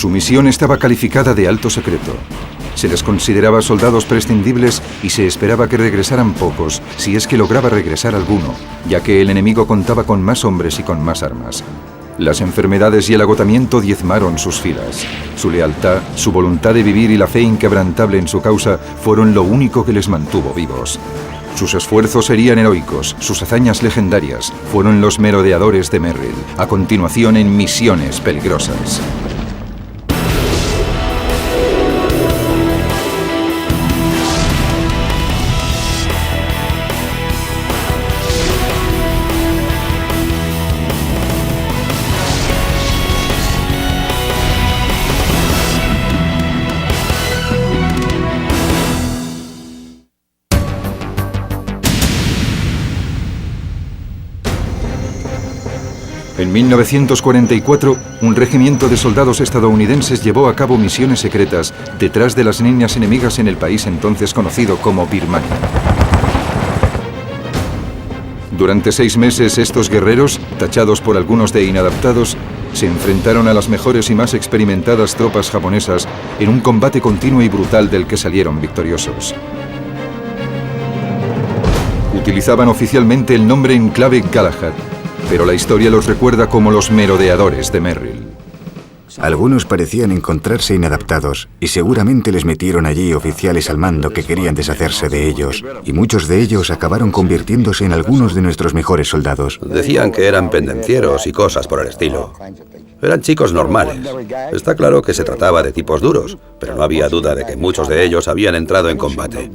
Su misión estaba calificada de alto secreto. Se les consideraba soldados prescindibles y se esperaba que regresaran pocos, si es que lograba regresar alguno, ya que el enemigo contaba con más hombres y con más armas. Las enfermedades y el agotamiento diezmaron sus filas. Su lealtad, su voluntad de vivir y la fe inquebrantable en su causa fueron lo único que les mantuvo vivos. Sus esfuerzos serían heroicos, sus hazañas legendarias fueron los merodeadores de Merrill, a continuación en misiones peligrosas. En 1944, un regimiento de soldados estadounidenses llevó a cabo misiones secretas detrás de las líneas enemigas en el país entonces conocido como Birmania. Durante 6 meses, estos guerreros, tachados por algunos de inadaptados, se enfrentaron a las mejores y más experimentadas tropas japonesas en un combate continuo y brutal del que salieron victoriosos. Utilizaban oficialmente el nombre en clave Galahad, pero la historia los recuerda como los merodeadores de Merrill. Algunos parecían encontrarse inadaptados y seguramente les metieron allí oficiales al mando que querían deshacerse de ellos, y muchos de ellos acabaron convirtiéndose en algunos de nuestros mejores soldados. Decían que eran pendencieros y cosas por el estilo. Eran chicos normales. Está claro que se trataba de tipos duros, pero no había duda de que muchos de ellos habían entrado en combate.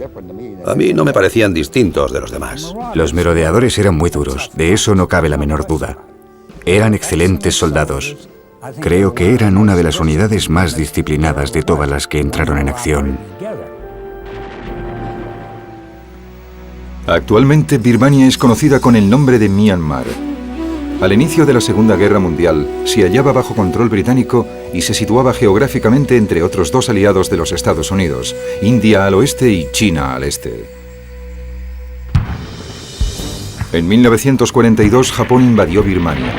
A mí no me parecían distintos de los demás. Los merodeadores eran muy duros, de eso no cabe la menor duda. Eran excelentes soldados. Creo que eran una de las unidades más disciplinadas de todas las que entraron en acción. Actualmente, Birmania es conocida con el nombre de Myanmar. Al inicio de la Segunda Guerra Mundial, se hallaba bajo control británico y se situaba geográficamente entre otros 2 aliados de los Estados Unidos, India al oeste y China al este. En 1942, Japón invadió Birmania.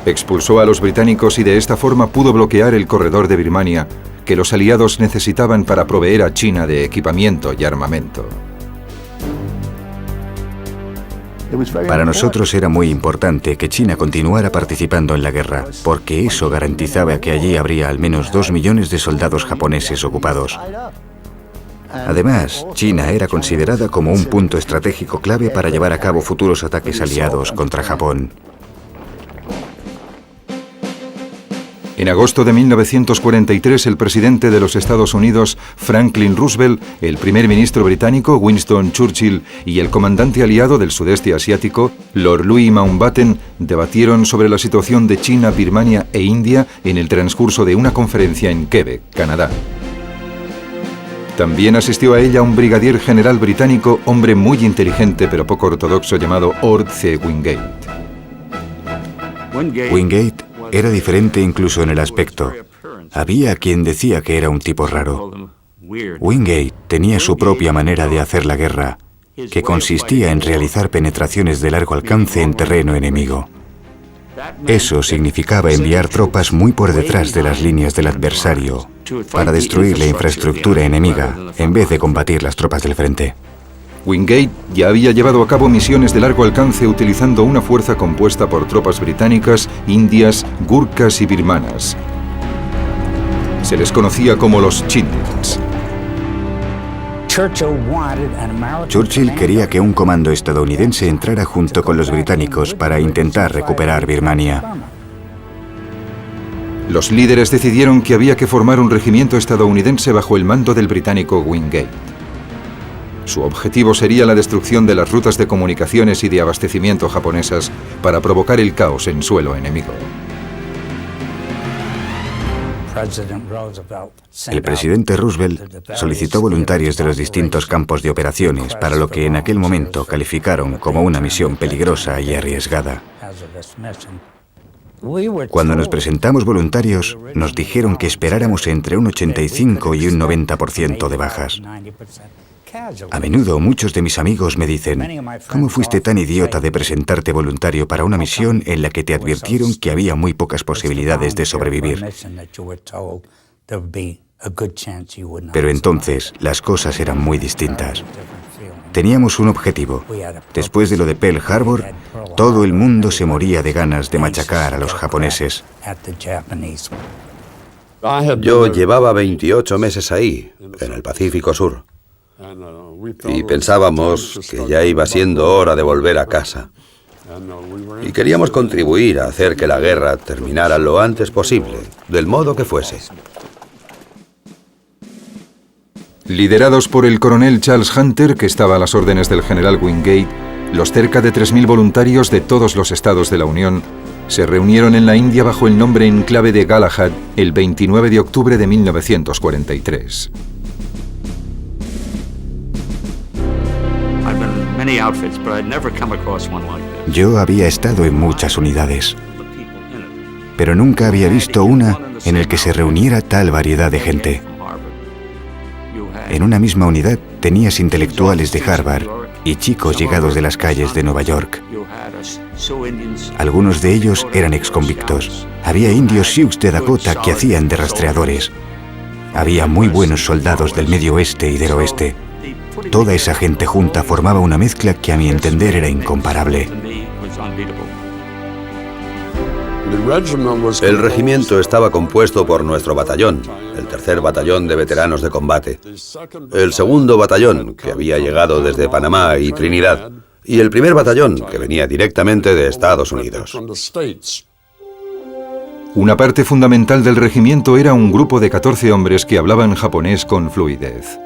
Expulsó a los británicos y de esta forma pudo bloquear el corredor de Birmania que los aliados necesitaban para proveer a China de equipamiento y armamento. Para nosotros era muy importante que China continuara participando en la guerra, porque eso garantizaba que allí habría al menos 2 millones de soldados japoneses ocupados. Además, China era considerada como un punto estratégico clave para llevar a cabo futuros ataques aliados contra Japón. En agosto de 1943, el presidente de los Estados Unidos, Franklin Roosevelt, el primer ministro británico, Winston Churchill, y el comandante aliado del sudeste asiático, Lord Louis Mountbatten, debatieron sobre la situación de China, Birmania e India en el transcurso de una conferencia en Quebec, Canadá. También asistió a ella un brigadier general británico, hombre muy inteligente pero poco ortodoxo, llamado Ord C. Wingate. Wingate era diferente incluso en el aspecto. Había quien decía que era un tipo raro. Wingate tenía su propia manera de hacer la guerra, que consistía en realizar penetraciones de largo alcance en terreno enemigo. Eso significaba enviar tropas muy por detrás de las líneas del adversario para destruir la infraestructura enemiga en vez de combatir las tropas del frente. Wingate ya había llevado a cabo misiones de largo alcance utilizando una fuerza compuesta por tropas británicas, indias, gurkhas y birmanas. Se les conocía como los Chitins. Churchill quería que un comando estadounidense entrara junto con los británicos para intentar recuperar Birmania. Los líderes decidieron que había que formar un regimiento estadounidense bajo el mando del británico Wingate. Su objetivo sería la destrucción de las rutas de comunicaciones y de abastecimiento japonesas para provocar el caos en suelo enemigo. El presidente Roosevelt solicitó voluntarios de los distintos campos de operaciones para lo que en aquel momento calificaron como una misión peligrosa y arriesgada. Cuando nos presentamos voluntarios, nos dijeron que esperáramos entre un 85 y un 90% de bajas. A menudo muchos de mis amigos me dicen, ¿cómo fuiste tan idiota de presentarte voluntario para una misión en la que te advirtieron que había muy pocas posibilidades de sobrevivir? Pero entonces las cosas eran muy distintas. Teníamos un objetivo. Después de lo de Pearl Harbor, todo el mundo se moría de ganas de machacar a los japoneses. Yo llevaba 28 meses ahí, en el Pacífico Sur, y pensábamos que ya iba siendo hora de volver a casa. Y queríamos contribuir a hacer que la guerra terminara lo antes posible, del modo que fuese. Liderados por el coronel Charles Hunter, que estaba a las órdenes del general Wingate, los cerca de 3.000 voluntarios de todos los estados de la Unión se reunieron en la India bajo el nombre en clave de Galahad el 29 de octubre de 1943. Yo había estado en muchas unidades, pero nunca había visto una en la que se reuniera tal variedad de gente. En una misma unidad tenías intelectuales de Harvard y chicos llegados de las calles de Nueva York. Algunos de ellos eran exconvictos. Había indios Sioux de Dakota que hacían de rastreadores. Había muy buenos soldados del Medio Oeste y del Oeste. Toda esa gente junta formaba una mezcla que a mi entender era incomparable. El regimiento estaba compuesto por nuestro batallón, el 3er batallón de veteranos de combate, el 2º batallón, que había llegado desde Panamá y Trinidad, y el 1er batallón, que venía directamente de Estados Unidos. Una parte fundamental del regimiento era un grupo de 14 hombres que hablaban japonés con fluidez.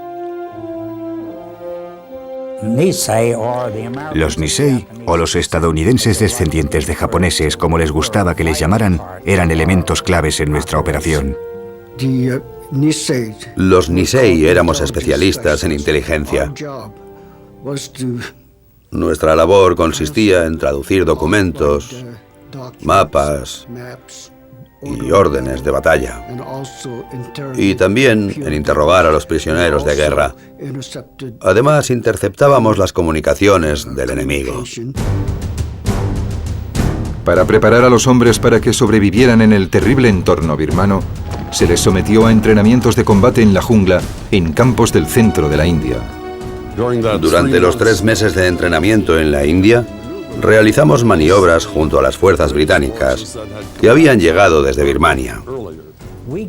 Los Nisei, o los estadounidenses descendientes de japoneses, como les gustaba que les llamaran, eran elementos claves en nuestra operación. Los Nisei éramos especialistas en inteligencia. Nuestra labor consistía en traducir documentos, mapas y órdenes de batalla, y también en interrogar a los prisioneros de guerra. Además, interceptábamos las comunicaciones del enemigo. Para preparar a los hombres para que sobrevivieran en el terrible entorno birmano, se les sometió a entrenamientos de combate en la jungla, en campos del centro de la India. Durante los 3 meses de entrenamiento en la India, realizamos maniobras junto a las fuerzas británicas que habían llegado desde Birmania.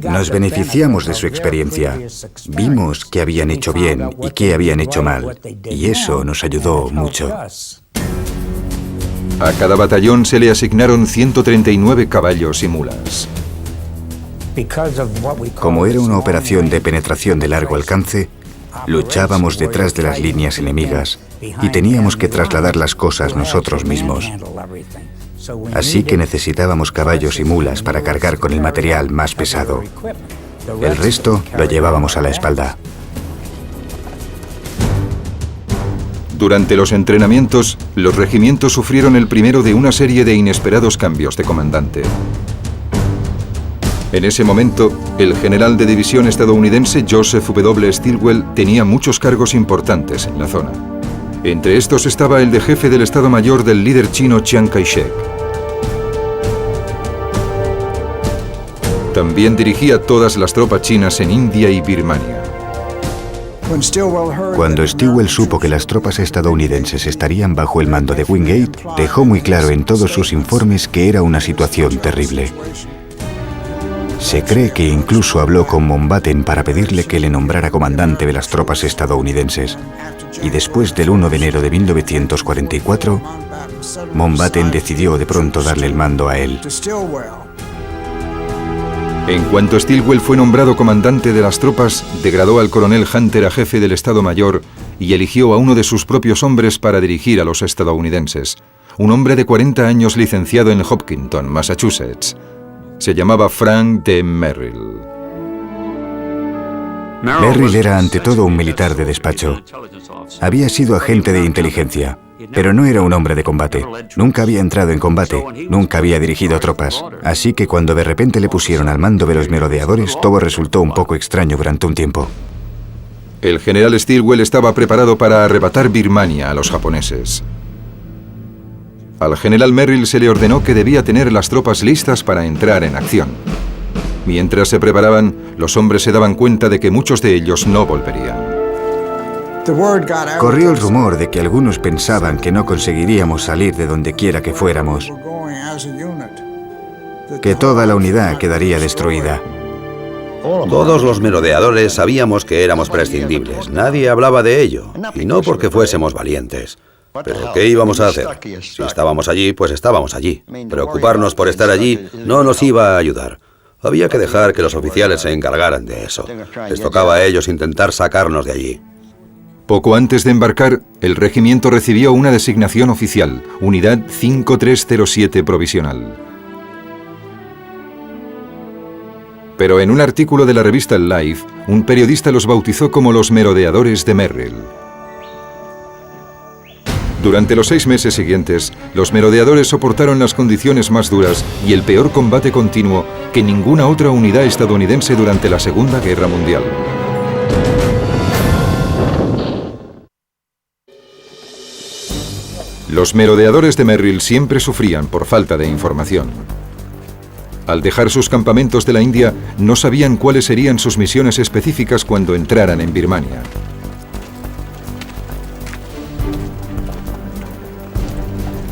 Nos beneficiamos de su experiencia. Vimos qué habían hecho bien y qué habían hecho mal, y eso nos ayudó mucho. A cada batallón se le asignaron 139 caballos y mulas. Como era una operación de penetración de largo alcance, luchábamos detrás de las líneas enemigas y teníamos que trasladar las cosas nosotros mismos. Así que necesitábamos caballos y mulas para cargar con el material más pesado. El resto lo llevábamos a la espalda. Durante los entrenamientos, los regimientos sufrieron el primero de una serie de inesperados cambios de comandante. En ese momento, el general de división estadounidense Joseph W. Stilwell tenía muchos cargos importantes en la zona. Entre estos estaba el de jefe del Estado Mayor del líder chino Chiang Kai-shek. También dirigía todas las tropas chinas en India y Birmania. Cuando Stilwell supo que las tropas estadounidenses estarían bajo el mando de Wingate, dejó muy claro en todos sus informes que era una situación terrible. Se cree que incluso habló con Mountbatten para pedirle que le nombrara comandante de las tropas estadounidenses. Y después del 1 de enero de 1944, Mountbatten decidió de pronto darle el mando a él. En cuanto Stilwell fue nombrado comandante de las tropas, degradó al coronel Hunter a jefe del Estado Mayor y eligió a uno de sus propios hombres para dirigir a los estadounidenses. Un hombre de 40 años licenciado en Hopkinton, Massachusetts. Se llamaba Frank D. Merrill. Merrill era ante todo un militar de despacho. Había sido agente de inteligencia, pero no era un hombre de combate. Nunca había entrado en combate, nunca había dirigido tropas. Así que cuando de repente le pusieron al mando de los merodeadores, todo resultó un poco extraño durante un tiempo. El general Stilwell estaba preparado para arrebatar Birmania a los japoneses. Al general Merrill se le ordenó que debía tener las tropas listas para entrar en acción. Mientras se preparaban, los hombres se daban cuenta de que muchos de ellos no volverían. Corrió el rumor de que algunos pensaban que no conseguiríamos salir de donde quiera que fuéramos, que toda la unidad quedaría destruida. Todos los merodeadores sabíamos que éramos prescindibles. Nadie hablaba de ello, y no porque fuésemos valientes. Pero ¿qué íbamos a hacer? Si estábamos allí, pues estábamos allí. Preocuparnos por estar allí no nos iba a ayudar. Había que dejar que los oficiales se encargaran de eso. Les tocaba a ellos intentar sacarnos de allí. Poco antes de embarcar, el regimiento recibió una designación oficial, Unidad 5307 Provisional. Pero en un artículo de la revista Life, un periodista los bautizó como los merodeadores de Merrill. Durante los 6 meses siguientes, los merodeadores soportaron las condiciones más duras y el peor combate continuo que ninguna otra unidad estadounidense durante la Segunda Guerra Mundial. Los merodeadores de Merrill siempre sufrían por falta de información. Al dejar sus campamentos de la India, no sabían cuáles serían sus misiones específicas cuando entraran en Birmania.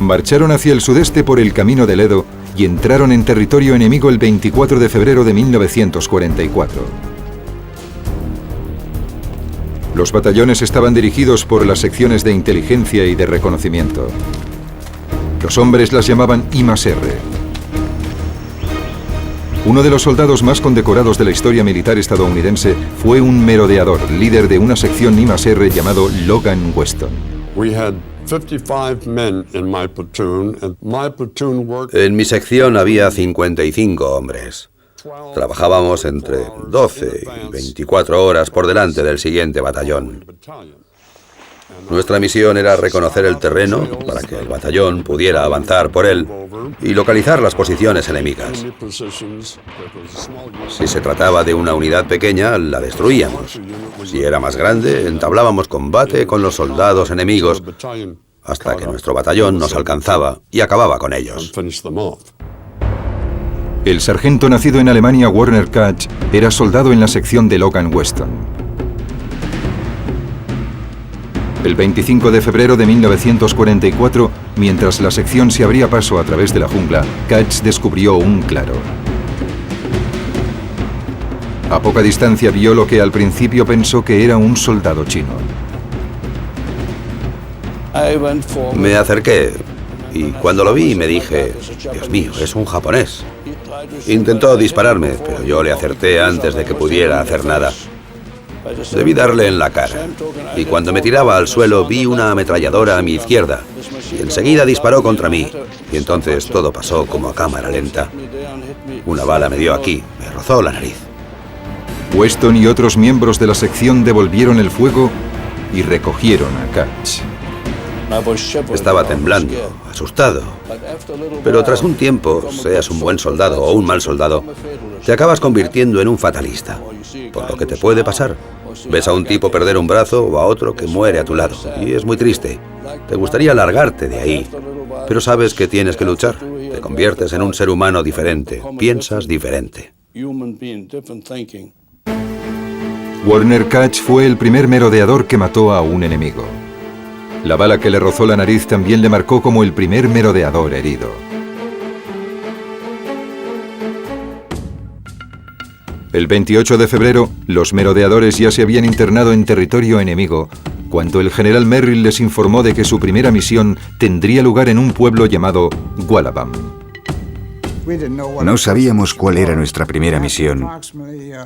Marcharon hacia el sudeste por el camino del Edo y entraron en territorio enemigo el 24 de febrero de 1944. Los batallones estaban dirigidos por las secciones de inteligencia y de reconocimiento. Los hombres las llamaban I+R. Uno de los soldados más condecorados de la historia militar estadounidense fue un merodeador, líder de una sección I+R llamado Logan Weston. En mi sección había 55 hombres. Trabajábamos entre 12 y 24 horas por delante del siguiente batallón. Nuestra misión era reconocer el terreno para que el batallón pudiera avanzar por él y localizar las posiciones enemigas. Si se trataba de una unidad pequeña, la destruíamos. Si era más grande, entablábamos combate con los soldados enemigos hasta que nuestro batallón nos alcanzaba y acababa con ellos. El sargento nacido en Alemania, Werner Katz, era soldado en la sección de Logan Weston. El 25 de febrero de 1944, mientras la sección se abría paso a través de la jungla, Katz descubrió un claro. A poca distancia vio lo que al principio pensó que era un soldado chino. Me acerqué y cuando lo vi me dije, Dios mío, es un japonés. Intentó dispararme, pero yo le acerté antes de que pudiera hacer nada. Debí darle en la cara, y cuando me tiraba al suelo vi una ametralladora a mi izquierda, y enseguida disparó contra mí, y entonces todo pasó como a cámara lenta. Una bala me dio aquí, me rozó la nariz. Weston y otros miembros de la sección devolvieron el fuego y recogieron a Katz. Estaba temblando, asustado, pero tras un tiempo, seas un buen soldado o un mal soldado, te acabas convirtiendo en un fatalista, por lo que te puede pasar. Ves a un tipo perder un brazo o a otro que muere a tu lado, y es muy triste. Te gustaría largarte de ahí, pero sabes que tienes que luchar. Te conviertes en un ser humano diferente, piensas diferente. Werner Katz fue el primer merodeador que mató a un enemigo. La bala que le rozó la nariz también le marcó como el primer merodeador herido. El 28 de febrero, los merodeadores ya se habían internado en territorio enemigo, cuando el general Merrill les informó de que su primera misión tendría lugar en un pueblo llamado Gualabam. No sabíamos cuál era nuestra primera misión.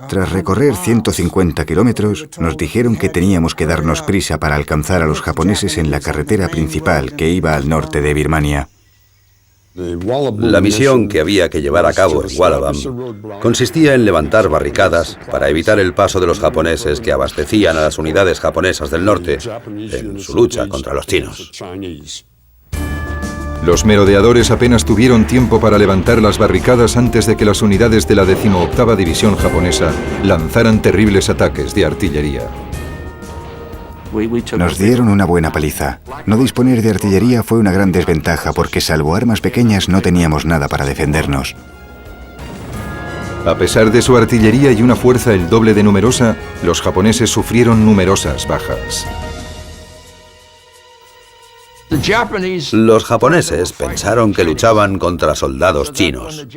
Tras recorrer 150 kilómetros, nos dijeron que teníamos que darnos prisa para alcanzar a los japoneses en la carretera principal que iba al norte de Birmania. La misión que había que llevar a cabo en Gualabam consistía en levantar barricadas para evitar el paso de los japoneses que abastecían a las unidades japonesas del norte en su lucha contra los chinos. Los merodeadores apenas tuvieron tiempo para levantar las barricadas antes de que las unidades de la 18ª División japonesa lanzaran terribles ataques de artillería. Nos dieron una buena paliza. No disponer de artillería fue una gran desventaja porque salvo armas pequeñas no teníamos nada para defendernos. A pesar de su artillería y una fuerza el doble de numerosa, los japoneses sufrieron numerosas bajas. Los japoneses pensaron que luchaban contra soldados chinos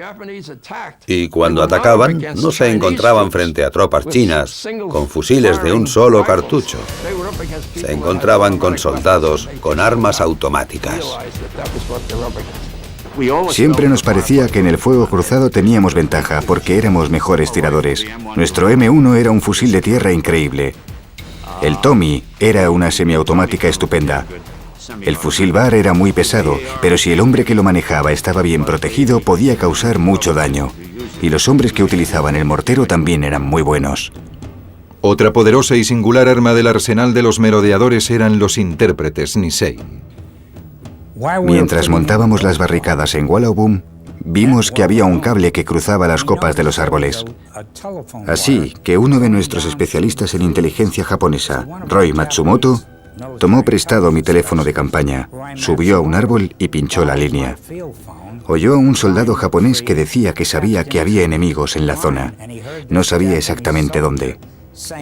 y cuando atacaban no se encontraban frente a tropas chinas con fusiles de un solo cartucho. Se encontraban con soldados con armas automáticas. Siempre nos parecía que en el fuego cruzado teníamos ventaja porque éramos mejores tiradores. Nuestro M1 era un fusil de tierra increíble. El Tommy era una semiautomática estupenda. El fusil Bar era muy pesado, pero si el hombre que lo manejaba estaba bien protegido, podía causar mucho daño. Y los hombres que utilizaban el mortero también eran muy buenos. Otra poderosa y singular arma del arsenal de los merodeadores eran los intérpretes Nisei. Mientras montábamos las barricadas en Wallabum, vimos que había un cable que cruzaba las copas de los árboles. Así que uno de nuestros especialistas en inteligencia japonesa, Roy Matsumoto, tomó prestado mi teléfono de campaña, subió a un árbol y pinchó la línea. Oyó a un soldado japonés que decía que sabía que había enemigos en la zona. No sabía exactamente dónde.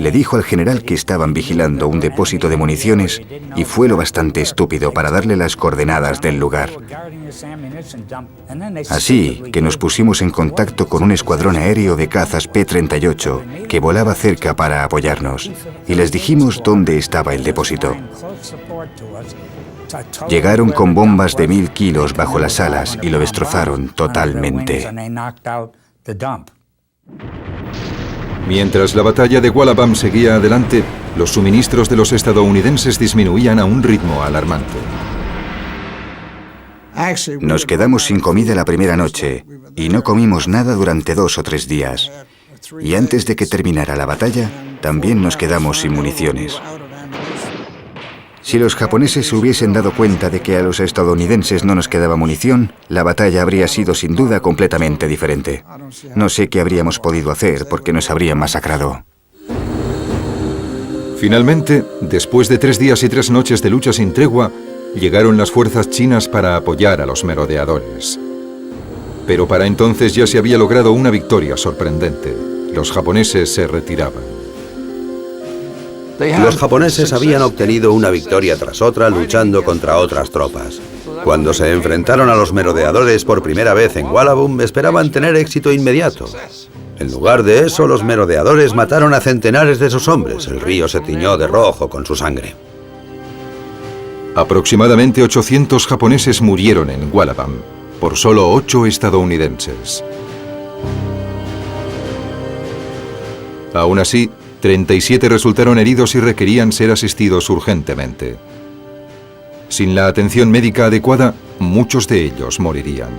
Le dijo al general que estaban vigilando un depósito de municiones y fue lo bastante estúpido para darle las coordenadas del lugar. Así que nos pusimos en contacto con un escuadrón aéreo de cazas P-38 que volaba cerca para apoyarnos y les dijimos dónde estaba el depósito. Llegaron con bombas de 1000 kilos bajo las alas y lo destrozaron totalmente. Mientras la batalla de Wallabam seguía adelante, los suministros de los estadounidenses disminuían a un ritmo alarmante. Nos quedamos sin comida la primera noche y no comimos nada durante 2 o 3 días. Y antes de que terminara la batalla, también nos quedamos sin municiones. Si los japoneses se hubiesen dado cuenta de que a los estadounidenses no nos quedaba munición, la batalla habría sido sin duda completamente diferente. No sé qué habríamos podido hacer porque nos habrían masacrado. Finalmente, después de 3 días y 3 noches de lucha sin tregua, llegaron las fuerzas chinas para apoyar a los merodeadores. Pero para entonces ya se había logrado una victoria sorprendente. Los japoneses se retiraban. Los japoneses habían obtenido una victoria tras otra luchando contra otras tropas. Cuando se enfrentaron a los merodeadores por primera vez en Wallabum, esperaban tener éxito inmediato. En lugar de eso, los merodeadores mataron a centenares de sus hombres. El río se tiñó de rojo con su sangre. Aproximadamente 800 japoneses murieron en Wallabum, por solo 8 estadounidenses. Aún así, 37 resultaron heridos y requerían ser asistidos urgentemente. Sin la atención médica adecuada, muchos de ellos morirían.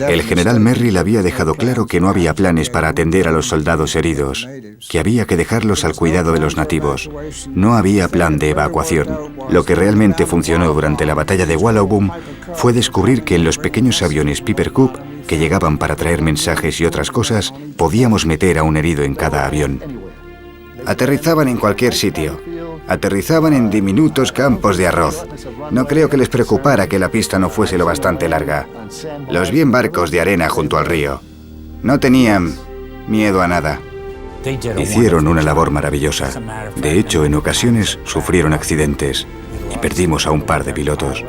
El general Merrill había dejado claro que no había planes para atender a los soldados heridos, que había que dejarlos al cuidado de los nativos. No había plan de evacuación. Lo que realmente funcionó durante la batalla de Wallabum fue descubrir que en los pequeños aviones Piper Cub, que llegaban para traer mensajes y otras cosas, podíamos meter a un herido en cada avión. Aterrizaban en cualquier sitio. Aterrizaban en diminutos campos de arroz. No creo que les preocupara que la pista no fuese lo bastante larga. Los vi en barcos de arena junto al río. No tenían miedo a nada. Hicieron una labor maravillosa. De hecho, en ocasiones sufrieron accidentes y perdimos a un par de pilotos.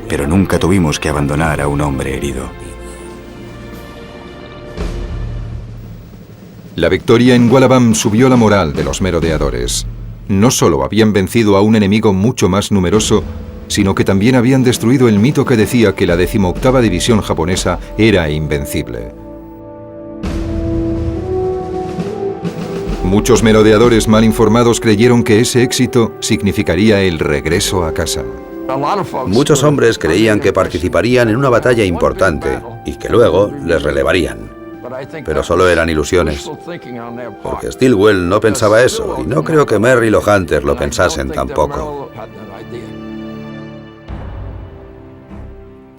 Pero nunca tuvimos que abandonar a un hombre herido. La victoria en Wallabum subió la moral de los merodeadores. No solo habían vencido a un enemigo mucho más numeroso, sino que también habían destruido el mito que decía que la 18ª división japonesa era invencible. Muchos merodeadores mal informados creyeron que ese éxito significaría el regreso a casa. Muchos hombres creían que participarían en una batalla importante y que luego les relevarían. Pero solo eran ilusiones, porque Stilwell no pensaba eso, y no creo que Merrill o Hunter lo pensasen tampoco.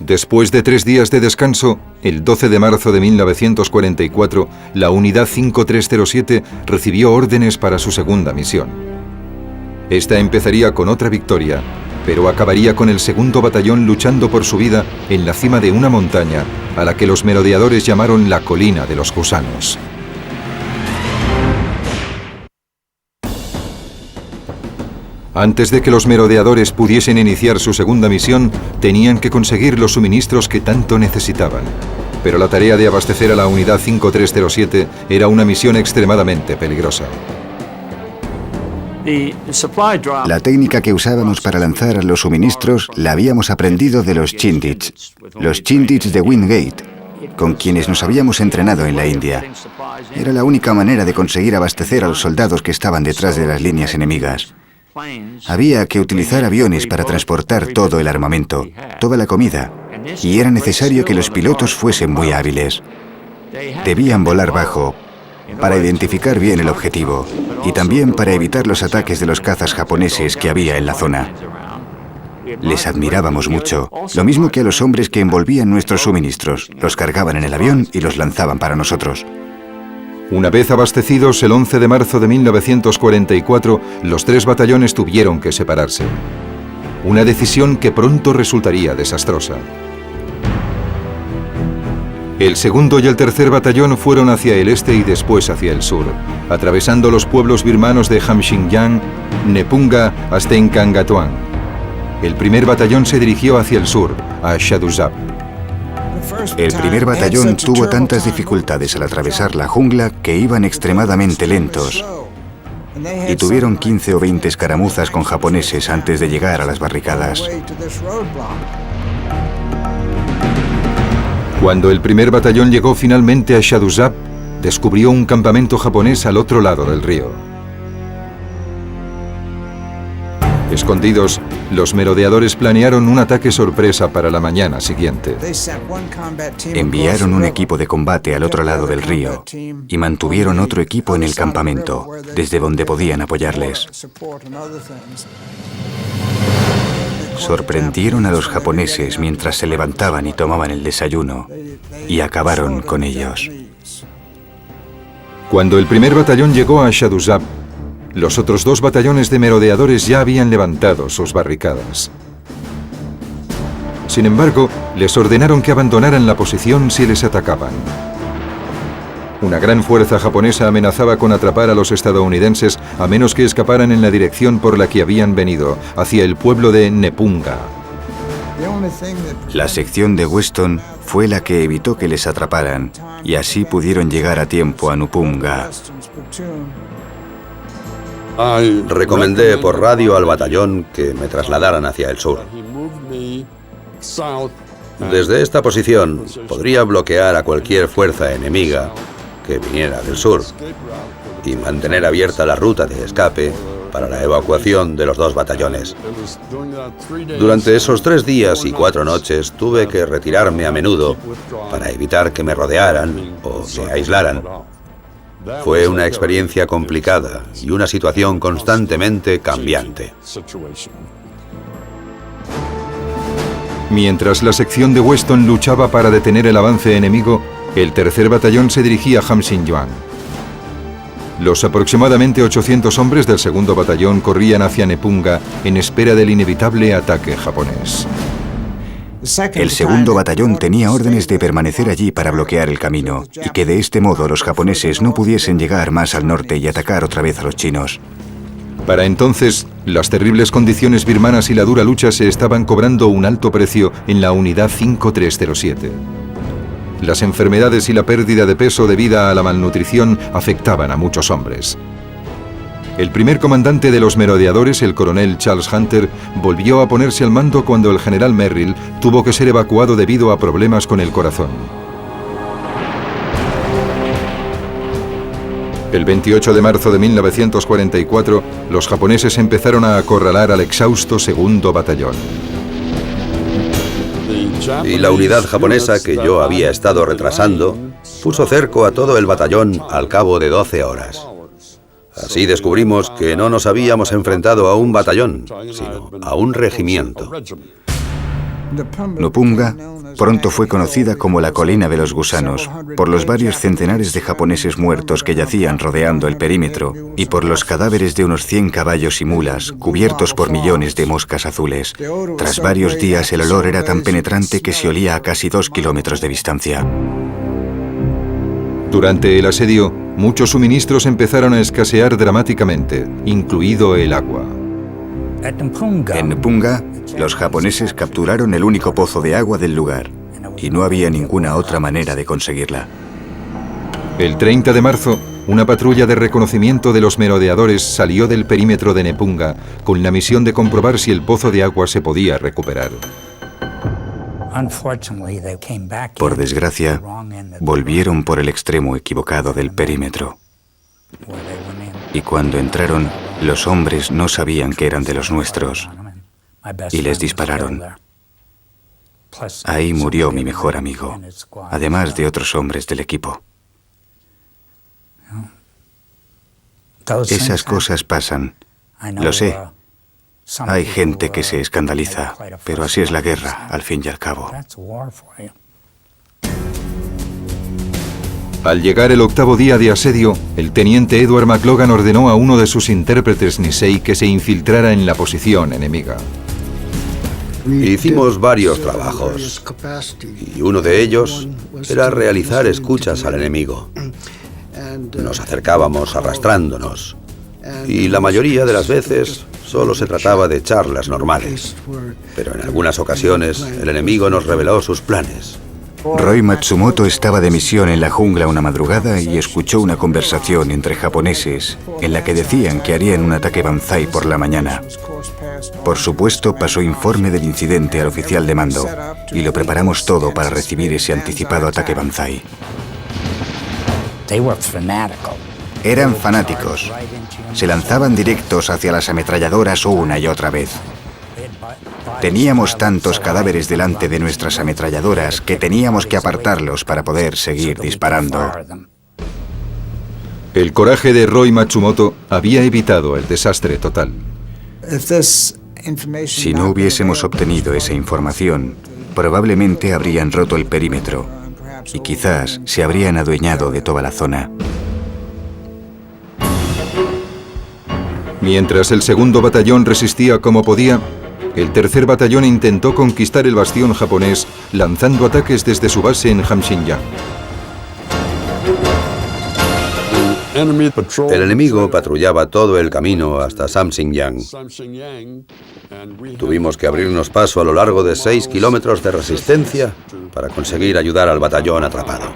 Después de 3 días de descanso, el 12 de marzo de 1944, la Unidad 5307 recibió órdenes para su segunda misión. Esta empezaría con otra victoria, pero acabaría con el segundo batallón luchando por su vida en la cima de una montaña a la que los merodeadores llamaron la Colina de los Gusanos. Antes de que los merodeadores pudiesen iniciar su segunda misión, tenían que conseguir los suministros que tanto necesitaban. Pero la tarea de abastecer a la Unidad 5307 era una misión extremadamente peligrosa. La técnica que usábamos para lanzar los suministros la habíamos aprendido de los Chindits de Wingate, con quienes nos habíamos entrenado en la India. Era la única manera de conseguir abastecer a los soldados que estaban detrás de las líneas enemigas. Había que utilizar aviones para transportar todo el armamento, toda la comida, y era necesario que los pilotos fuesen muy hábiles. Debían volar bajo para identificar bien el objetivo y también para evitar los ataques de los cazas japoneses que había en la zona. Les admirábamos mucho, lo mismo que a los hombres que envolvían nuestros suministros, los cargaban en el avión y los lanzaban para nosotros. Una vez abastecidos, el 11 de marzo de 1944, los 3 batallones tuvieron que separarse. Una decisión que pronto resultaría desastrosa. El segundo y el tercer batallón fueron hacia el este y después hacia el sur, atravesando los pueblos birmanos de Hamshingyang, Nepunga hasta Enkangatuan. El primer batallón se dirigió hacia el sur, a Shaduzab. El primer batallón tuvo tantas dificultades al atravesar la jungla que iban extremadamente lentos y tuvieron 15 o 20 escaramuzas con japoneses antes de llegar a las barricadas. Cuando el primer batallón llegó finalmente a Shaduzab, descubrió un campamento japonés al otro lado del río. Escondidos, los merodeadores planearon un ataque sorpresa para la mañana siguiente. Enviaron un equipo de combate al otro lado del río y mantuvieron otro equipo en el campamento, desde donde podían apoyarles. Sorprendieron a los japoneses mientras se levantaban y tomaban el desayuno, y acabaron con ellos. Cuando el primer batallón llegó a Shaduzab, los otros 2 batallones de merodeadores ya habían levantado sus barricadas. Sin embargo, les ordenaron que abandonaran la posición si les atacaban. Una gran fuerza japonesa amenazaba con atrapar a los estadounidenses a menos que escaparan en la dirección por la que habían venido, hacia el pueblo de Nepunga. La sección de Weston fue la que evitó que les atraparan, y así pudieron llegar a tiempo a Nepunga. Recomendé por radio al batallón que me trasladaran hacia el sur. Desde esta posición podría bloquear a cualquier fuerza enemiga que viniera del sur y mantener abierta la ruta de escape para la evacuación de los 2 batallones. Durante esos 3 días y 4 noches tuve que retirarme a menudo para evitar que me rodearan o me aislaran. Fue una experiencia complicada y una situación constantemente cambiante. Mientras la sección de Weston luchaba para detener el avance enemigo, el tercer batallón se dirigía a Hamshingyang. Los aproximadamente 800 hombres del segundo batallón corrían hacia Nepunga en espera del inevitable ataque japonés. El segundo batallón tenía órdenes de permanecer allí para bloquear el camino y que de este modo los japoneses no pudiesen llegar más al norte y atacar otra vez a los chinos. Para entonces, las terribles condiciones birmanas y la dura lucha se estaban cobrando un alto precio en la Unidad 5307. Las enfermedades y la pérdida de peso debida a la malnutrición afectaban a muchos hombres. El primer comandante de los merodeadores, el coronel Charles Hunter, volvió a ponerse al mando cuando el general Merrill tuvo que ser evacuado debido a problemas con el corazón. El 28 de marzo de 1944, los japoneses empezaron a acorralar al exhausto segundo batallón. Y la unidad japonesa que yo había estado retrasando puso cerco a todo el batallón al cabo de 12 horas. Así descubrimos que no nos habíamos enfrentado a un batallón, sino a un regimiento. Nupunga pronto fue conocida como la colina de los gusanos por los varios centenares de japoneses muertos que yacían rodeando el perímetro y por los cadáveres de unos 100 caballos y mulas cubiertos por millones de moscas azules. Tras varios días el olor era tan penetrante que se olía a casi 2 kilómetros de distancia. Durante el asedio, muchos suministros empezaron a escasear dramáticamente, incluido el agua. En Nupunga, los japoneses capturaron el único pozo de agua del lugar y no había ninguna otra manera de conseguirla. El 30 de marzo, una patrulla de reconocimiento de los merodeadores salió del perímetro de Nepunga con la misión de comprobar si el pozo de agua se podía recuperar. Por desgracia, volvieron por el extremo equivocado del perímetro. Y cuando entraron, los hombres no sabían que eran de los nuestros y les dispararon. Ahí murió mi mejor amigo, además de otros hombres del equipo. Esas cosas pasan, lo sé. Hay gente que se escandaliza, pero así es la guerra, al fin y al cabo. Al llegar el 8º día de asedio, el teniente Edward McLogan ordenó a uno de sus intérpretes Nisei que se infiltrara en la posición enemiga. Hicimos varios trabajos y uno de ellos era realizar escuchas al enemigo. Nos acercábamos arrastrándonos y la mayoría de las veces solo se trataba de charlas normales, pero en algunas ocasiones el enemigo nos reveló sus planes. Roy Matsumoto estaba de misión en la jungla una madrugada y escuchó una conversación entre japoneses en la que decían que harían un ataque banzai por la mañana. Por supuesto, pasó informe del incidente al oficial de mando y lo preparamos todo para recibir ese anticipado ataque banzai. Eran fanáticos. Se lanzaban directos hacia las ametralladoras una y otra vez. Teníamos tantos cadáveres delante de nuestras ametralladoras que teníamos que apartarlos para poder seguir disparando. El coraje de Roy Matsumoto había evitado el desastre total. Si no hubiésemos obtenido esa información, probablemente habrían roto el perímetro y quizás se habrían adueñado de toda la zona. Mientras el 2º batallón resistía como podía, el 3er batallón intentó conquistar el bastión japonés lanzando ataques desde su base en Hamxingyang. El enemigo patrullaba todo el camino hasta Samxingyang. Tuvimos que abrirnos paso a lo largo de 6 kilómetros de resistencia para conseguir ayudar al batallón atrapado.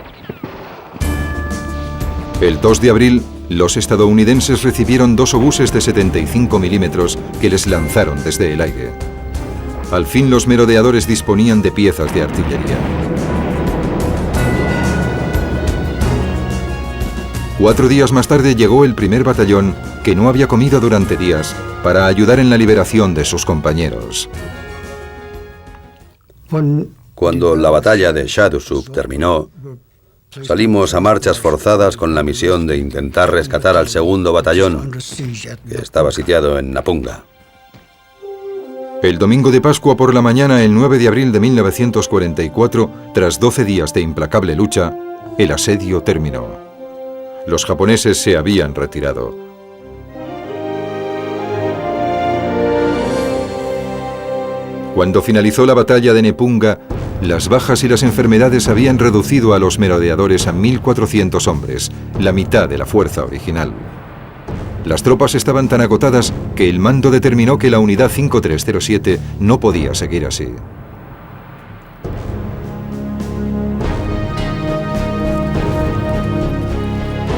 El 2 de abril, los estadounidenses recibieron 2 obuses de 75 milímetros que les lanzaron desde el aire. Al fin los merodeadores disponían de piezas de artillería. 4 días más tarde llegó el 1er batallón, que no había comido durante días, para ayudar en la liberación de sus compañeros. Cuando la batalla de Shadusuk terminó, salimos a marchas forzadas con la misión de intentar rescatar al 2º batallón, que estaba sitiado en Napunga. El domingo de Pascua por la mañana, el 9 de abril de 1944, tras 12 días de implacable lucha, el asedio terminó. Los japoneses se habían retirado. Cuando finalizó la batalla de Nepunga, las bajas y las enfermedades habían reducido a los merodeadores a 1.400 hombres, la mitad de la fuerza original. Las tropas estaban tan agotadas que el mando determinó que la unidad 5307 no podía seguir así.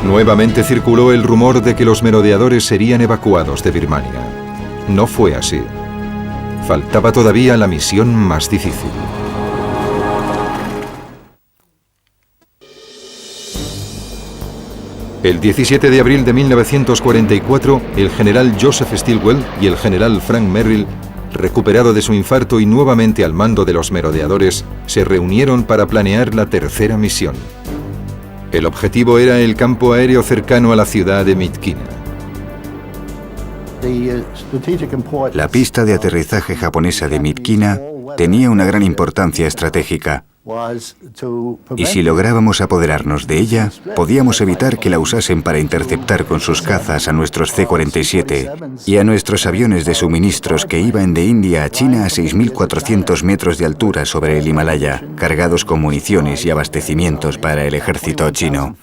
Nuevamente circuló el rumor de que los merodeadores serían evacuados de Birmania. No fue así. Faltaba todavía la misión más difícil. El 17 de abril de 1944, el general Joseph Stilwell y el general Frank Merrill, recuperado de su infarto y nuevamente al mando de los merodeadores, se reunieron para planear la tercera misión. El objetivo era el campo aéreo cercano a la ciudad de Myitkyina. La pista de aterrizaje japonesa de Myitkyina tenía una gran importancia estratégica. Y si lográbamos apoderarnos de ella, podíamos evitar que la usasen para interceptar con sus cazas a nuestros C-47 y a nuestros aviones de suministros que iban de India a China a 6.400 metros de altura sobre el Himalaya, cargados con municiones y abastecimientos para el ejército chino.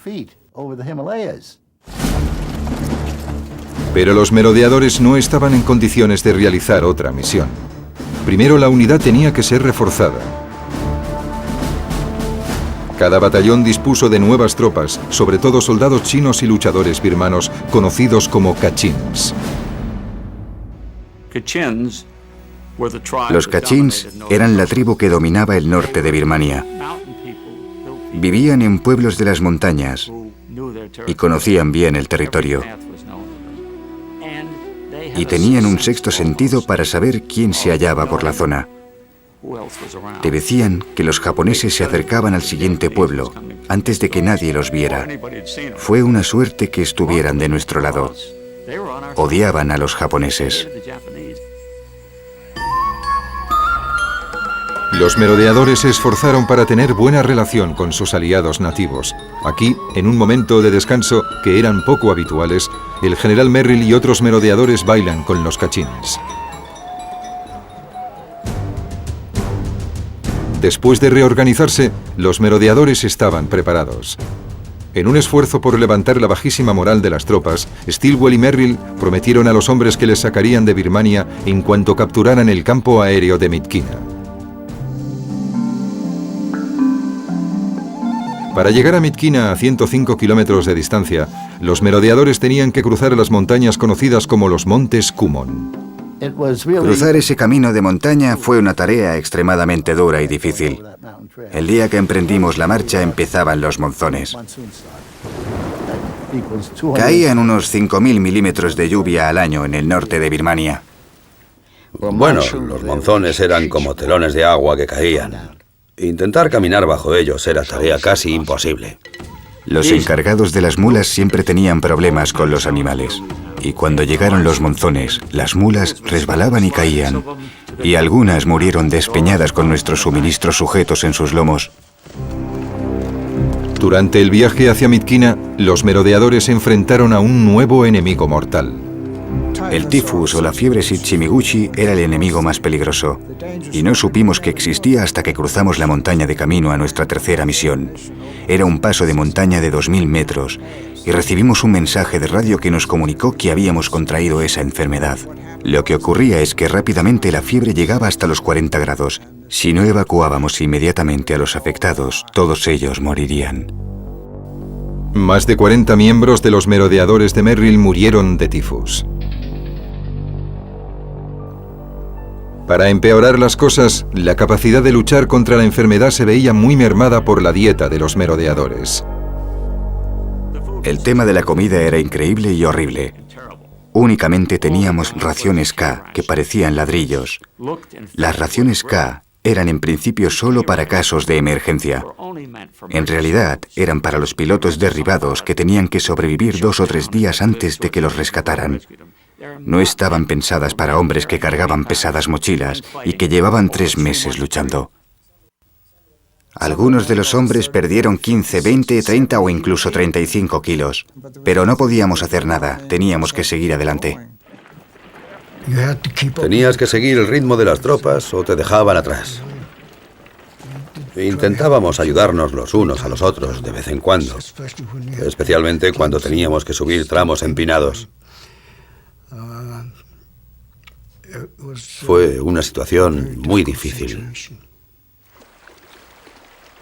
Pero los merodeadores no estaban en condiciones de realizar otra misión. Primero, la unidad tenía que ser reforzada. Cada batallón dispuso de nuevas tropas, sobre todo soldados chinos y luchadores birmanos, conocidos como Kachins. Los Kachins eran la tribu que dominaba el norte de Birmania. Vivían en pueblos de las montañas y conocían bien el territorio. Y tenían un sexto sentido para saber quién se hallaba por la zona. Te decían que los japoneses se acercaban al siguiente pueblo antes de que nadie los viera. Fue una suerte que estuvieran de nuestro lado. Odiaban a los japoneses. Los merodeadores se esforzaron para tener buena relación con sus aliados nativos. Aquí, en un momento de descanso que eran poco habituales, el general Merrill y otros merodeadores bailan con los Kachins. Después de reorganizarse, los merodeadores estaban preparados. En un esfuerzo por levantar la bajísima moral de las tropas, Stilwell y Merrill prometieron a los hombres que les sacarían de Birmania en cuanto capturaran el campo aéreo de Myitkyina. Para llegar a Myitkyina a 105 kilómetros de distancia, los merodeadores tenían que cruzar las montañas conocidas como los Montes Kumon. Cruzar ese camino de montaña fue una tarea extremadamente dura y difícil. El día que emprendimos la marcha empezaban los monzones. Caían unos 5.000 milímetros de lluvia al año en el norte de Birmania. Bueno, los monzones eran como telones de agua que caían. Intentar caminar bajo ellos era tarea casi imposible. Los encargados de las mulas siempre tenían problemas con los animales. Y cuando llegaron los monzones, las mulas resbalaban y caían. Y algunas murieron despeñadas con nuestros suministros sujetos en sus lomos. Durante el viaje hacia Myitkyina, los merodeadores se enfrentaron a un nuevo enemigo mortal. El tifus o la fiebre Shichimiguchi era el enemigo más peligroso. Y no supimos que existía hasta que cruzamos la montaña de camino a nuestra tercera misión. Era un paso de montaña de 2.000 metros y recibimos un mensaje de radio que nos comunicó que habíamos contraído esa enfermedad. Lo que ocurría es que rápidamente la fiebre llegaba hasta los 40 grados. Si no evacuábamos inmediatamente a los afectados, todos ellos morirían. Más de 40 miembros de los merodeadores de Merrill murieron de tifus. Para empeorar las cosas, la capacidad de luchar contra la enfermedad se veía muy mermada por la dieta de los merodeadores. El tema de la comida era increíble y horrible. Únicamente teníamos raciones K, que parecían ladrillos. Las raciones K eran en principio solo para casos de emergencia. En realidad, eran para los pilotos derribados que tenían que sobrevivir 2 o 3 días antes de que los rescataran. No estaban pensadas para hombres que cargaban pesadas mochilas y que llevaban 3 meses luchando. Algunos de los hombres perdieron 15, 20, 30 o incluso 35 kilos. Pero no podíamos hacer nada, teníamos que seguir adelante. Tenías que seguir el ritmo de las tropas o te dejaban atrás. Intentábamos ayudarnos los unos a los otros de vez en cuando, especialmente cuando teníamos que subir tramos empinados. Fue una situación muy difícil.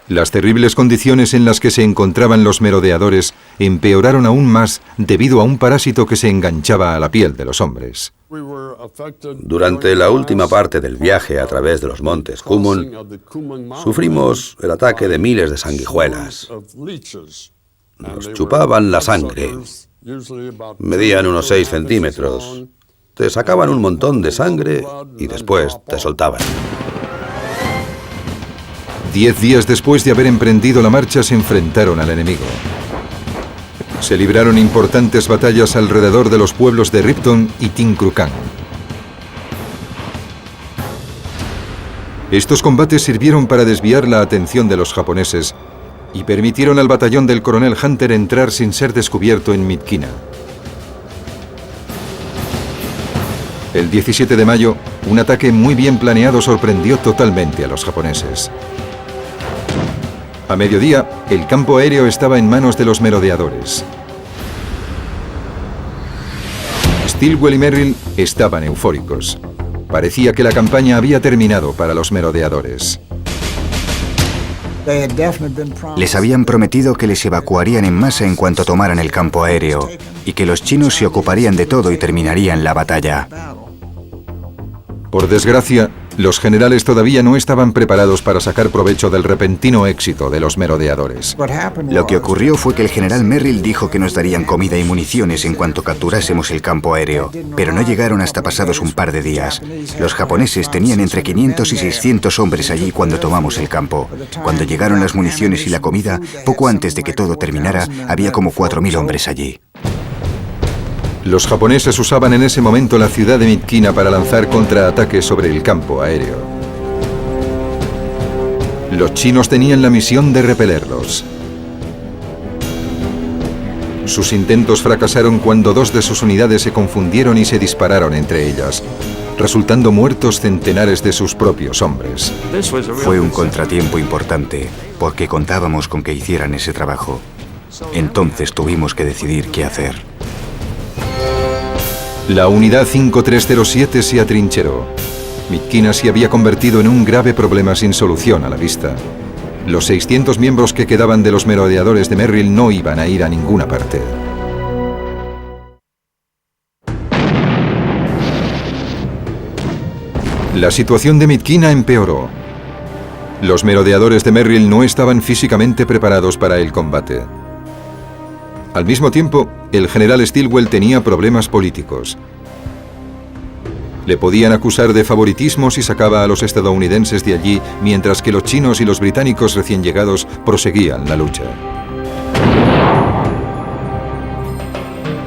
Las terribles condiciones en las que se encontraban los merodeadores empeoraron aún más debido a un parásito que se enganchaba a la piel de los hombres. Durante la última parte del viaje a través de los montes Kumon, sufrimos el ataque de miles de sanguijuelas. Nos chupaban la sangre. Medían unos 6 centímetros. Te sacaban un montón de sangre y después te soltaban. 10 días después de haber emprendido la marcha, se enfrentaron al enemigo. Se libraron importantes batallas alrededor de los pueblos de Ripton y Tinkrukan. Estos combates sirvieron para desviar la atención de los japoneses y permitieron al batallón del coronel Hunter entrar sin ser descubierto en Myitkyina. El 17 de mayo, un ataque muy bien planeado sorprendió totalmente a los japoneses. A mediodía, el campo aéreo estaba en manos de los merodeadores. Stilwell y Merrill estaban eufóricos. Parecía que la campaña había terminado para los merodeadores. Les habían prometido que les evacuarían en masa en cuanto tomaran el campo aéreo y que los chinos se ocuparían de todo y terminarían la batalla. Por desgracia, los generales todavía no estaban preparados para sacar provecho del repentino éxito de los merodeadores. Lo que ocurrió fue que el general Merrill dijo que nos darían comida y municiones en cuanto capturásemos el campo aéreo, pero no llegaron hasta pasados un par de días. Los japoneses tenían entre 500 y 600 hombres allí cuando tomamos el campo. Cuando llegaron las municiones y la comida, poco antes de que todo terminara, había como 4.000 hombres allí. Los japoneses usaban en ese momento la ciudad de Myitkyina para lanzar contraataques sobre el campo aéreo. Los chinos tenían la misión de repelerlos. Sus intentos fracasaron cuando 2 de sus unidades se confundieron y se dispararon entre ellas, resultando muertos centenares de sus propios hombres. Fue un contratiempo importante, porque contábamos con que hicieran ese trabajo. Entonces tuvimos que decidir qué hacer. La unidad 5307 se atrincheró. Myitkyina se había convertido en un grave problema sin solución a la vista. Los 600 miembros que quedaban de los merodeadores de Merrill no iban a ir a ninguna parte. La situación de Myitkyina empeoró. Los merodeadores de Merrill no estaban físicamente preparados para el combate. Al mismo tiempo, el general Stilwell tenía problemas políticos. Le podían acusar de favoritismo si sacaba a los estadounidenses de allí, mientras que los chinos y los británicos recién llegados proseguían la lucha.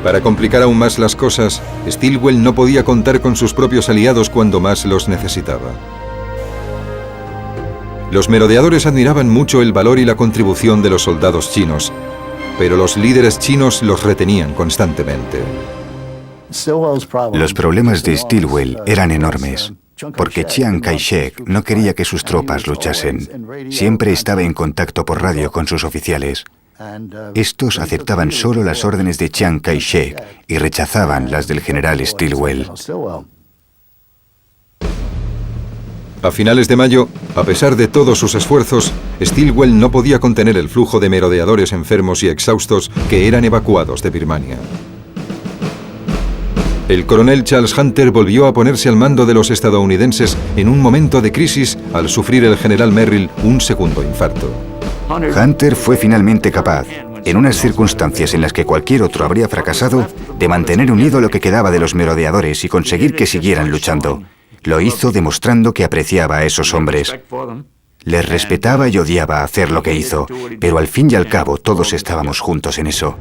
Para complicar aún más las cosas, Stilwell no podía contar con sus propios aliados cuando más los necesitaba. Los merodeadores admiraban mucho el valor y la contribución de los soldados chinos, pero los líderes chinos los retenían constantemente. Los problemas de Stilwell eran enormes, porque Chiang Kai-shek no quería que sus tropas luchasen. Siempre estaba en contacto por radio con sus oficiales. Estos aceptaban solo las órdenes de Chiang Kai-shek y rechazaban las del general Stilwell. A finales de mayo, a pesar de todos sus esfuerzos, Stilwell no podía contener el flujo de merodeadores enfermos y exhaustos que eran evacuados de Birmania. El coronel Charles Hunter volvió a ponerse al mando de los estadounidenses en un momento de crisis al sufrir el general Merrill un segundo infarto. Hunter fue finalmente capaz, en unas circunstancias en las que cualquier otro habría fracasado, de mantener unido lo que quedaba de los merodeadores y conseguir que siguieran luchando. Lo hizo demostrando que apreciaba a esos hombres. Les respetaba y odiaba hacer lo que hizo, pero al fin y al cabo todos estábamos juntos en eso.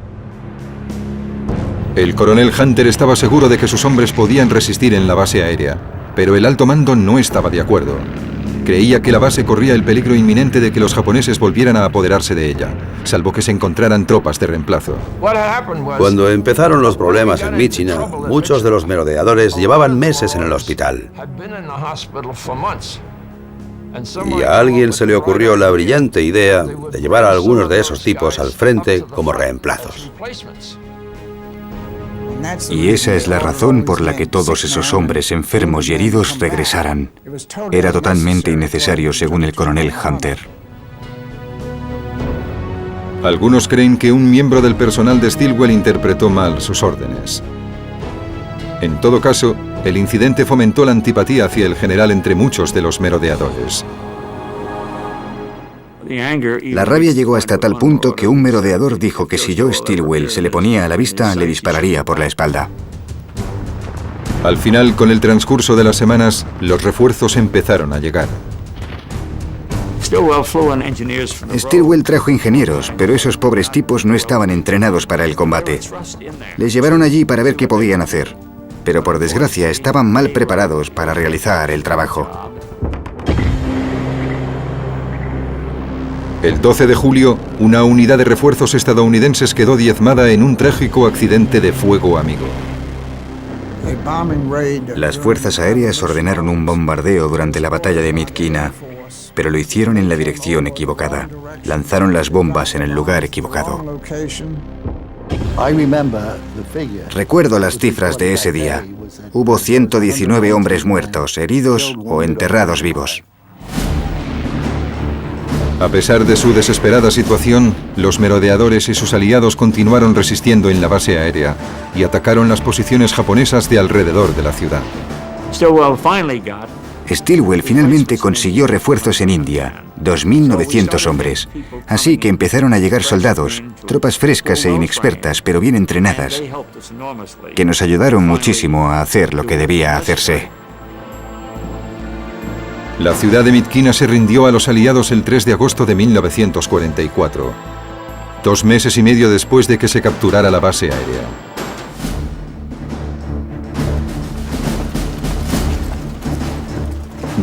El coronel Hunter estaba seguro de que sus hombres podían resistir en la base aérea, pero el alto mando no estaba de acuerdo. Creía que la base corría el peligro inminente de que los japoneses volvieran a apoderarse de ella, salvo que se encontraran tropas de reemplazo. Cuando empezaron los problemas en Myitkyina, muchos de los merodeadores llevaban meses en el hospital. Y a alguien se le ocurrió la brillante idea de llevar a algunos de esos tipos al frente como reemplazos. Y esa es la razón por la que todos esos hombres enfermos y heridos regresaran. Era totalmente innecesario, según el coronel Hunter. Algunos creen que un miembro del personal de Stilwell interpretó mal sus órdenes. En todo caso, el incidente fomentó la antipatía hacia el general entre muchos de los merodeadores. La rabia llegó hasta tal punto que un merodeador dijo que si Joe Stilwell se le ponía a la vista, le dispararía por la espalda. Al final, con el transcurso de las semanas, los refuerzos empezaron a llegar. Stilwell trajo ingenieros, pero esos pobres tipos no estaban entrenados para el combate. Les llevaron allí para ver qué podían hacer, pero por desgracia estaban mal preparados para realizar el trabajo. El 12 de julio, una unidad de refuerzos estadounidenses quedó diezmada en un trágico accidente de fuego amigo. Las fuerzas aéreas ordenaron un bombardeo durante la batalla de Midkina, pero lo hicieron en la dirección equivocada. Lanzaron las bombas en el lugar equivocado. Recuerdo las cifras de ese día. Hubo 119 hombres muertos, heridos o enterrados vivos. A pesar de su desesperada situación, los merodeadores y sus aliados continuaron resistiendo en la base aérea y atacaron las posiciones japonesas de alrededor de la ciudad. Stilwell finalmente consiguió refuerzos en India, 2.900 hombres. Así que empezaron a llegar soldados, tropas frescas e inexpertas, pero bien entrenadas, que nos ayudaron muchísimo a hacer lo que debía hacerse. La ciudad de Midkina se rindió a los aliados el 3 de agosto de 1944, 2 meses y medio después de que se capturara la base aérea.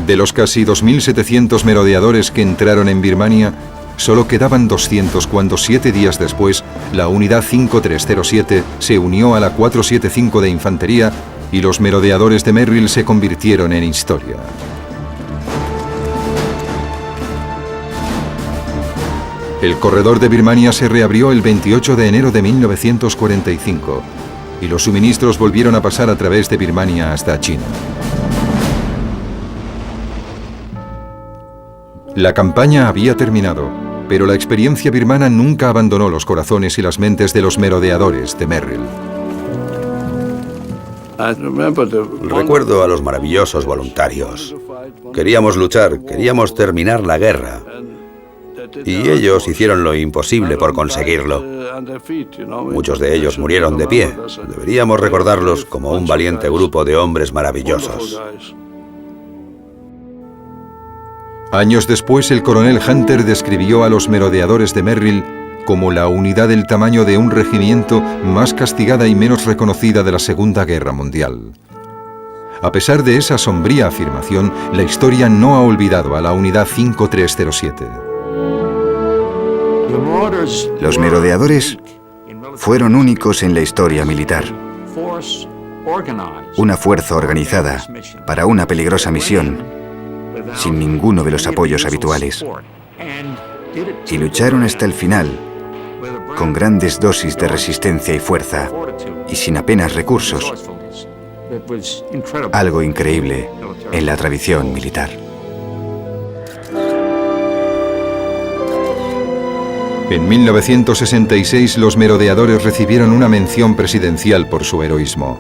De los casi 2.700 merodeadores que entraron en Birmania, solo quedaban 200 cuando 7 días después la unidad 5307 se unió a la 475 de infantería y los merodeadores de Merrill se convirtieron en historia. El corredor de Birmania se reabrió el 28 de enero de 1945 y los suministros volvieron a pasar a través de Birmania hasta China. La campaña había terminado, pero la experiencia birmana nunca abandonó los corazones y las mentes de los merodeadores de Merrill. Recuerdo a los maravillosos voluntarios. Queríamos luchar, queríamos terminar la guerra. Y ellos hicieron lo imposible por conseguirlo. Muchos de ellos murieron de pie. Deberíamos recordarlos como un valiente grupo de hombres maravillosos. Años después, el coronel Hunter describió a los merodeadores de Merrill como la unidad del tamaño de un regimiento más castigada y menos reconocida de la Segunda Guerra Mundial. A pesar de esa sombría afirmación, la historia no ha olvidado a la unidad 5307. Los merodeadores fueron únicos en la historia militar. Una fuerza organizada para una peligrosa misión, sin ninguno de los apoyos habituales. Y lucharon hasta el final, con grandes dosis de resistencia y fuerza, y sin apenas recursos. Algo increíble en la tradición militar. En 1966, los merodeadores recibieron una mención presidencial por su heroísmo.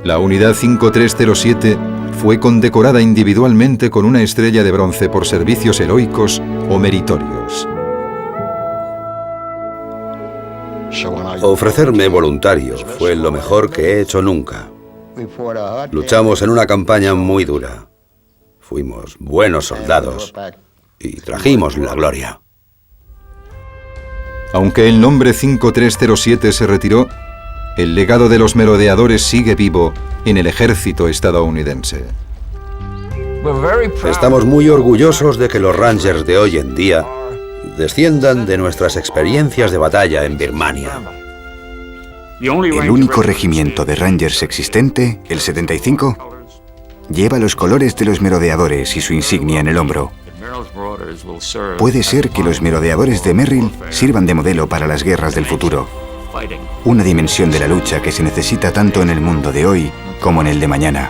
La unidad 5307 fue condecorada individualmente con una estrella de bronce por servicios heroicos o meritorios. Ofrecerme voluntario fue lo mejor que he hecho nunca. Luchamos en una campaña muy dura. Fuimos buenos soldados y trajimos la gloria. Aunque el nombre 5307 se retiró, el legado de los merodeadores sigue vivo en el ejército estadounidense. Estamos muy orgullosos de que los Rangers de hoy en día desciendan de nuestras experiencias de batalla en Birmania. El único regimiento de Rangers existente, el 75, lleva los colores de los merodeadores y su insignia en el hombro. Puede ser que los merodeadores de Merrill sirvan de modelo para las guerras del futuro. Una dimensión de la lucha que se necesita tanto en el mundo de hoy como en el de mañana.